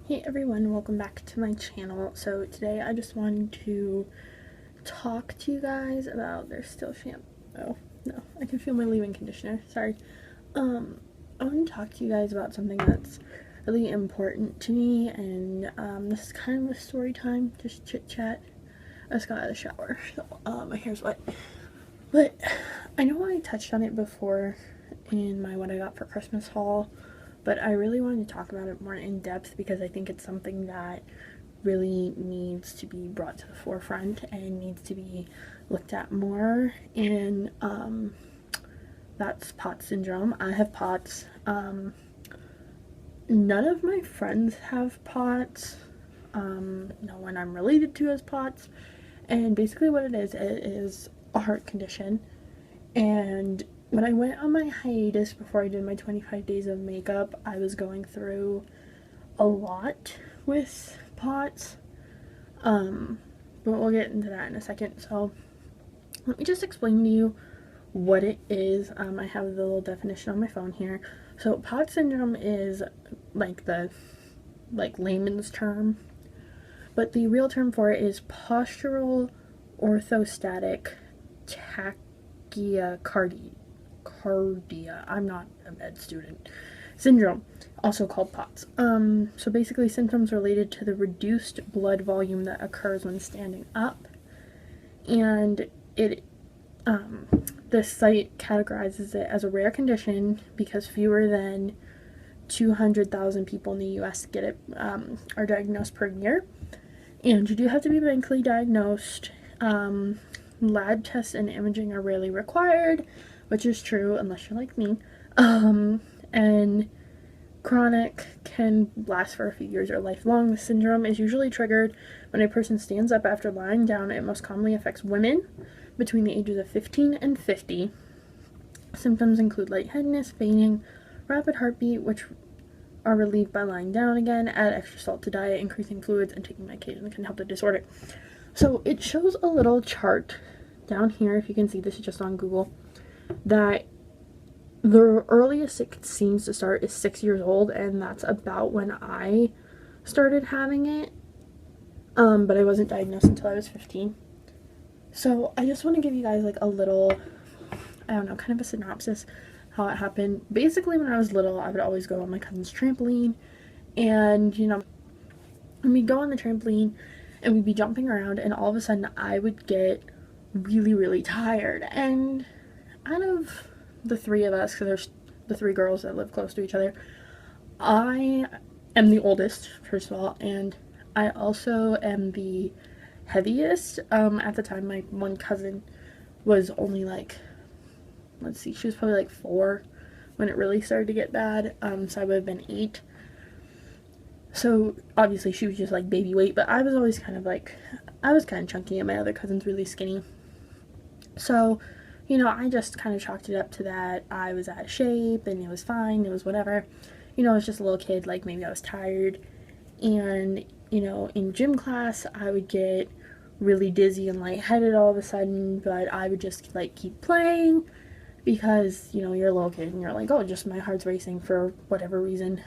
Hey everyone, welcome back to my channel. So today I just wanted to talk to you guys about, there's still shampoo. Oh, no, I can feel my leave-in conditioner, sorry. I want to talk to you guys about something that's really important to me, and this is kind of a story time, just chit chat. I just got out of the shower, so my hair's wet. But I know I touched on it before in my what I got for Christmas haul, but I really wanted to talk about it more in depth because I think it's something that really needs to be brought to the forefront and needs to be looked at more. And that's POTS syndrome. I have POTS. None of my friends have POTS. No one I'm related to has POTS. And basically what it is a heart condition. And when I went on my hiatus before I did my 25 days of makeup, I was going through a lot with POTS. But we'll get into that in a second. So let me just explain to you what it is. I have the little definition on my phone here. So POTS syndrome is like the layman's term, but the real term for it is postural orthostatic tachycardia. I'm not a med student. Syndrome, also called POTS. So basically symptoms related to the reduced blood volume that occurs when standing up, and this site categorizes it as a rare condition because fewer than 200,000 people in the US get it, are diagnosed per year, and you do have to be medically diagnosed. Lab tests and imaging are rarely required, which is true unless you're like me. And chronic can last for a few years or lifelong. The syndrome is usually triggered when a person stands up after lying down. It most commonly affects women between the ages of 15 and 50. Symptoms include lightheadedness, fainting, rapid heartbeat, which are relieved by lying down again. Add extra salt to diet, increasing fluids, and taking medication can help the disorder. So it shows a little chart down here, if you can see, this is just on Google, that the earliest it seems to start is 6 years old, and that's about when I started having it. But I wasn't diagnosed until I was 15. So I just want to give you guys like a little, I don't know, kind of a synopsis how it happened. Basically, when I was little, I would always go on my cousin's trampoline, and when we'd go on the trampoline and we'd be jumping around, and all of a sudden I would get really tired. And out of the three of us, because there's the three girls that live close to each other, I am the oldest, first of all, and I also am the heaviest. At the time, my one cousin was only like, let's see, she was probably like 4 when it really started to get bad, so I would have been 8. So obviously she was just like baby weight, but I was always kind of like, I was kind of chunky and my other cousin's really skinny. So, I just kind of chalked it up to that. I was out of shape and it was fine, it was whatever. I was just a little kid, like maybe I was tired. And, in gym class, I would get really dizzy and lightheaded all of a sudden, but I would just like keep playing because, you're a little kid and you're like, oh, just my heart's racing for whatever reason.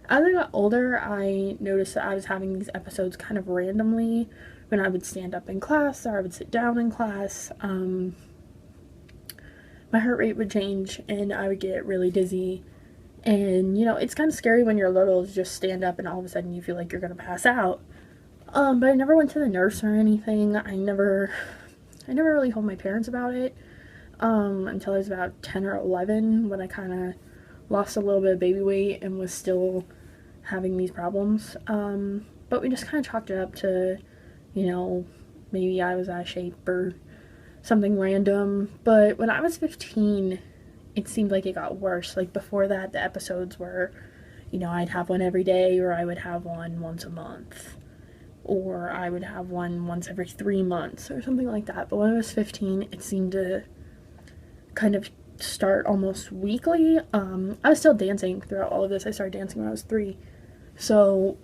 As I got older, I noticed that I was having these episodes kind of randomly when I would stand up in class or I would sit down in class. My heart rate would change and I would get really dizzy. And, it's kind of scary when you're little to just stand up and all of a sudden you feel like you're going to pass out. But I never went to the nurse or anything. I never really told my parents about it until I was about 10 or 11, when I kind of lost a little bit of baby weight and was still having these problems. But we just kind of chalked it up to, maybe I was out of shape or something random. But when I was 15, it seemed like it got worse. Like before that, the episodes were, I'd have one every day, or I would have one once a month, or I would have one once every 3 months or something like that. But when I was 15, it seemed to kind of start almost weekly. I was still dancing throughout all of this. I started dancing when I was 3. So,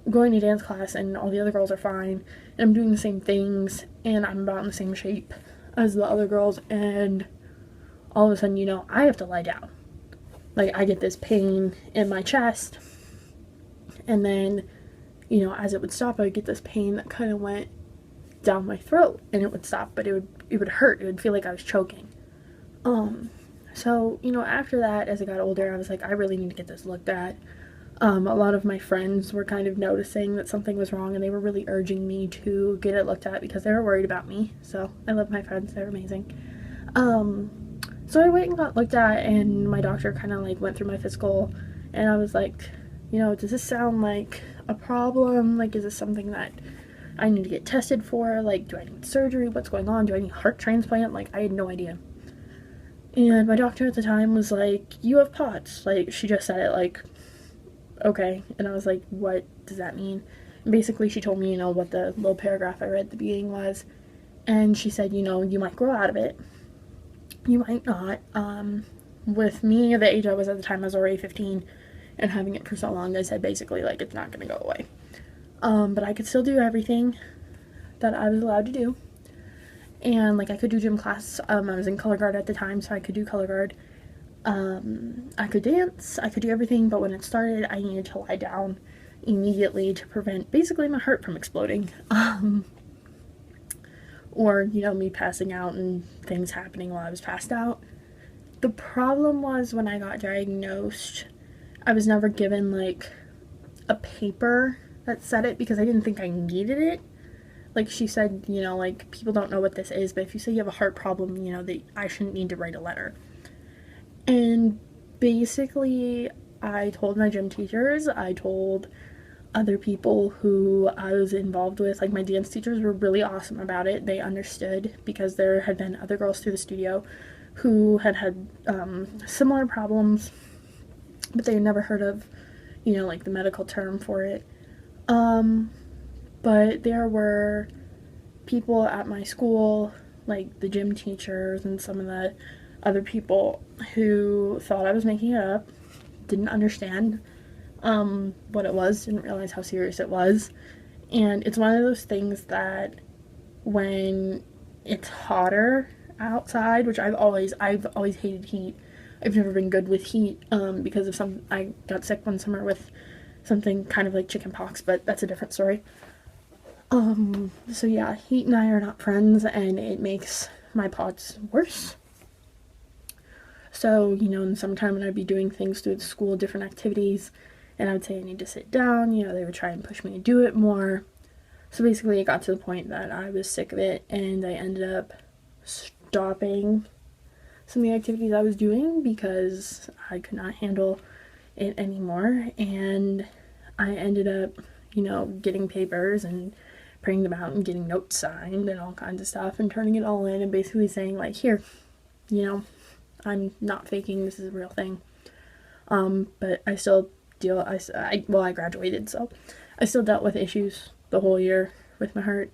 going to dance class and all the other girls are fine, and I'm doing the same things, and I'm about in the same shape as the other girls, and all of a sudden, I have to lie down. Like, I get this pain in my chest, and then, you know, as it would stop, I would get this pain that kind of went down my throat, and it would stop, but it would hurt. It would feel like I was choking. So, you know, after that, as I got older, I was like, I really need to get this looked at. A lot of my friends were kind of noticing that something was wrong, and they were really urging me to get it looked at because they were worried about me. So I love my friends, they're amazing. So I went and got looked at, and my doctor kind of like went through my physical, and I was like, you know, does this sound like a problem? Like, is this something that I need to get tested for? Like, do I need surgery? What's going on? Do I need heart transplant? Like, I had no idea. And my doctor at the time was like, you have POTS. Like, she just said it like, okay. And I was like, what does that mean? And basically, she told me, you know, what the little paragraph I read at the beginning was. And she said, you know, you might grow out of it. You might not. With me, the age I was at the time, I was already 15. And having it for so long, they said basically, like, it's not going to go away. But I could still do everything that I was allowed to do. And, like, I could do gym class. I was in color guard at the time, so I could do color guard. I could dance, I could do everything, but when it started, I needed to lie down immediately to prevent, basically, my heart from exploding. Or, you know, me passing out and things happening while I was passed out. The problem was when I got diagnosed, I was never given, like, a paper that said it because I didn't think I needed it. Like, she said, you know, like, people don't know what this is, but if you say you have a heart problem, you know, I shouldn't need to write a letter. And basically, I told my gym teachers, I told other people who I was involved with, like, my dance teachers were really awesome about it. They understood because there had been other girls through the studio who had similar problems, but they had never heard of, you know, like, the medical term for it. But there were people at my school, like the gym teachers and some of the other people, who thought I was making it up, didn't understand what it was, didn't realize how serious it was. And it's one of those things that when it's hotter outside, which I've always hated heat. I've never been good with heat because of I got sick one summer with something kind of like chicken pox, but that's a different story. So yeah, heat and I are not friends, and it makes my POTS worse. So, you know, in the summertime when I'd be doing things through the school, different activities, and I would say I need to sit down, you know, they would try and push me to do it more. So basically it got to the point that I was sick of it, and I ended up stopping some of the activities I was doing because I could not handle it anymore. And I ended up, you know, getting papers and printing them out and getting notes signed and all kinds of stuff and turning it all in and basically saying, like, here, you know, I'm not faking, this is a real thing. But I still I graduated, so I still dealt with issues the whole year with my heart.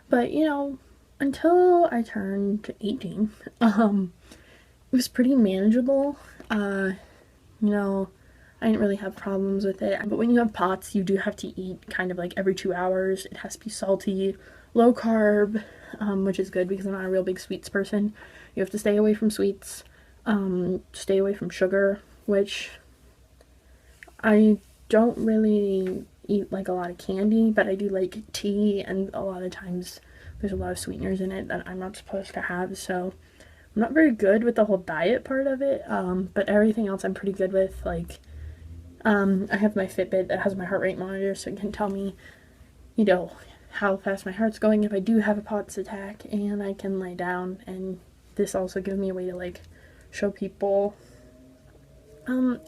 But, you know, until I turned 18, it was pretty manageable. You know, I didn't really have problems with it. But when you have POTS, you do have to eat kind of like every 2 hours. It has to be salty, low carb, which is good because I'm not a real big sweets person. You have to stay away from sweets, stay away from sugar, which I don't really eat like a lot of candy, but I do like tea, and a lot of times there's a lot of sweeteners in it that I'm not supposed to have, so I'm not very good with the whole diet part of it, but everything else I'm pretty good with. Like, I have my Fitbit that has my heart rate monitor, so it can tell me, you know, how fast my heart's going if I do have a POTS attack, and I can lay down, and this also gives me a way to, like, show people,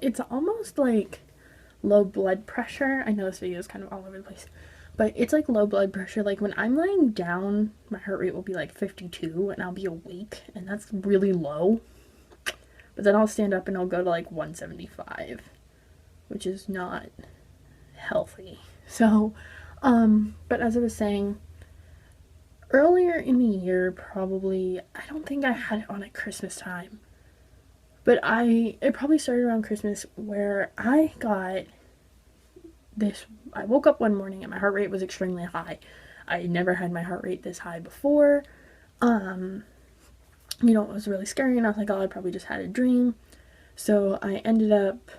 it's almost like low blood pressure. I know this video is kind of all over the place, but it's like low blood pressure. Like, when I'm laying down, my heart rate will be like 52, and I'll be awake, and that's really low. But then I'll stand up and I'll go to like 175, which is not healthy. So, but as I was saying, earlier in the year, probably, I don't think I had it on at Christmas time, but it probably started around Christmas, where I got this. I woke up one morning and my heart rate was extremely high. I never had my heart rate this high before. you know, it was really scary, and I was like, oh, I probably just had a dream. So I ended up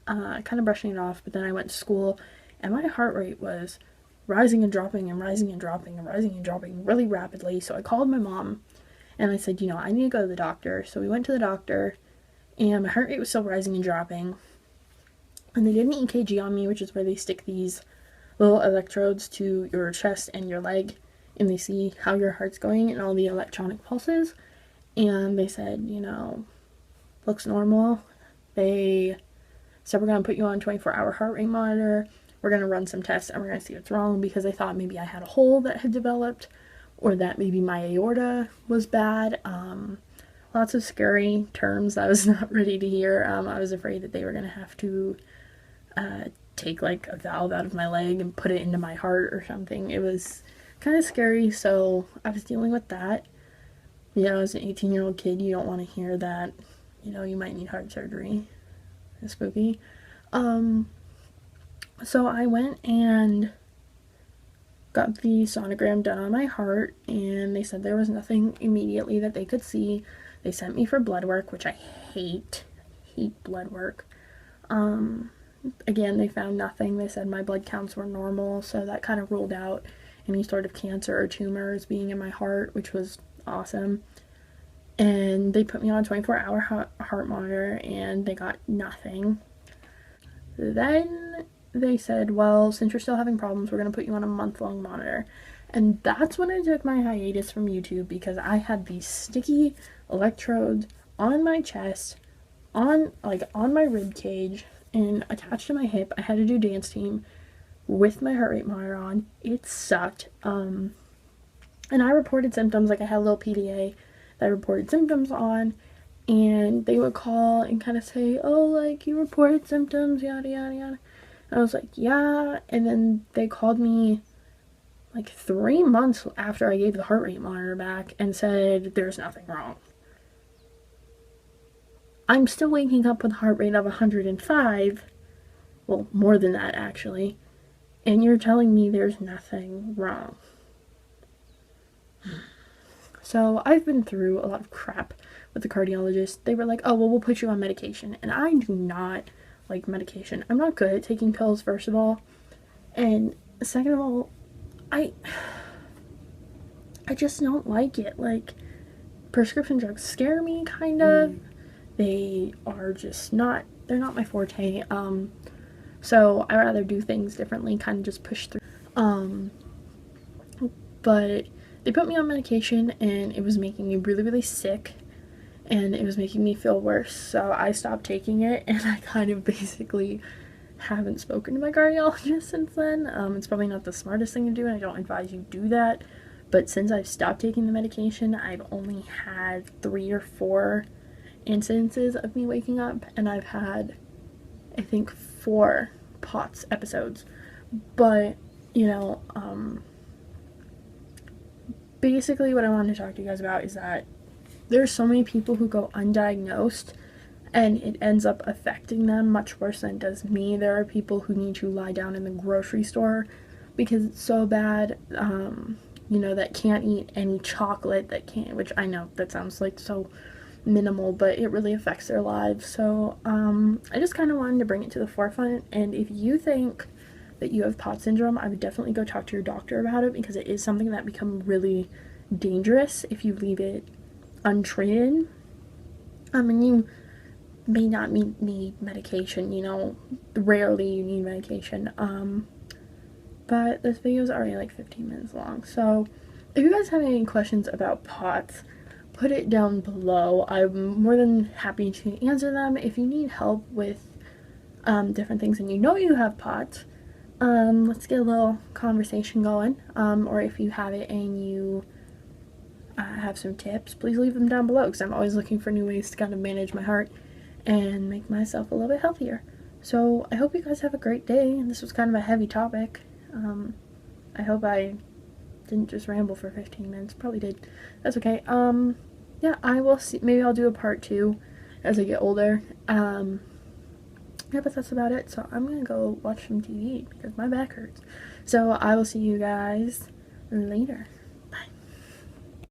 kind of brushing it off, but then I went to school, and my heart rate was rising and dropping and rising and dropping and rising and dropping really rapidly. So I called my mom, and I said, you know, I need to go to the doctor. So we went to the doctor, and my heart rate was still rising and dropping. And they did an EKG on me, which is where they stick these little electrodes to your chest and your leg, and they see how your heart's going and all the electronic pulses. And they said, you know, looks normal. They said, we're going to put you on a 24-hour heart rate monitor. We're going to run some tests, and we're going to see what's wrong, because they thought maybe I had a hole that had developed, or that maybe my aorta was bad. Lots of scary terms I was not ready to hear. I was afraid that they were going to have to take like a valve out of my leg and put it into my heart or something. It was kind of scary, so I was dealing with that. You know, as an 18-year-old kid, you don't want to hear that, you know, you might need heart surgery. It's spooky. So I went and got the sonogram done on my heart, and they said there was nothing immediately that they could see. They sent me for blood work, which I hate blood work. Again, they found nothing. They said my blood counts were normal, so that kind of ruled out any sort of cancer or tumors being in my heart, which was awesome. And they put me on a 24-hour heart monitor, and they got nothing. Then they said, well, since you're still having problems, we're going to put you on a month-long monitor. And that's when I took my hiatus from YouTube, because I had these sticky electrodes on my chest, on my rib cage, and attached to my hip. I had to do dance team with my heart rate monitor on. It sucked. And I reported symptoms. Like, I had a little PDA that I reported symptoms on, and they would call and kind of say, oh, like, you reported symptoms, yada yada yada. And I was like, yeah. And then they called me like 3 months after I gave the heart rate monitor back and said there's nothing wrong. I'm still waking up with a heart rate of 105, well, more than that actually, and you're telling me there's nothing wrong. So I've been through a lot of crap with the cardiologist. They were like, oh, well, we'll put you on medication, and I do not like medication. I'm not good at taking pills, first of all, and second of all, I just don't like it. Like, prescription drugs scare me, kind of. They are just not, they're not my forte. So I rather do things differently, kind of just push through. But they put me on medication, and it was making me really, really sick, and it was making me feel worse. So I stopped taking it, and I kind of basically haven't spoken to my cardiologist since then. It's probably not the smartest thing to do, and I don't advise you do that. But since I've stopped taking the medication, I've only had 3 or 4 incidences of me waking up, and I've had, I think, 4 POTS episodes. But, you know, basically what I wanted to talk to you guys about is that there's so many people who go undiagnosed, and it ends up affecting them much worse than it does me. There are people who need to lie down in the grocery store because it's so bad, you know, that can't eat any chocolate, that can't, which I know that sounds like so minimal, but it really affects their lives. So I just kind of wanted to bring it to the forefront, and if you think that you have POTS syndrome, I would definitely go talk to your doctor about it, because it is something that becomes really dangerous if you leave it untreated. And you may not need medication, you know, rarely you need medication, but this video is already like 15 minutes long. So if you guys have any questions about POTS, put it down below. I'm more than happy to answer them. If you need help with different things and you know you have POTS, let's get a little conversation going. Or if you have it and you have some tips, please leave them down below, because I'm always looking for new ways to kind of manage my heart and make myself a little bit healthier. So I hope you guys have a great day, and this was kind of a heavy topic. I hope I didn't just ramble for 15 minutes. Probably did. That's okay. Yeah, I will see. Maybe I'll do a part 2 as I get older. Yeah, but that's about it. So I'm gonna go watch some TV because my back hurts. So I will see you guys later.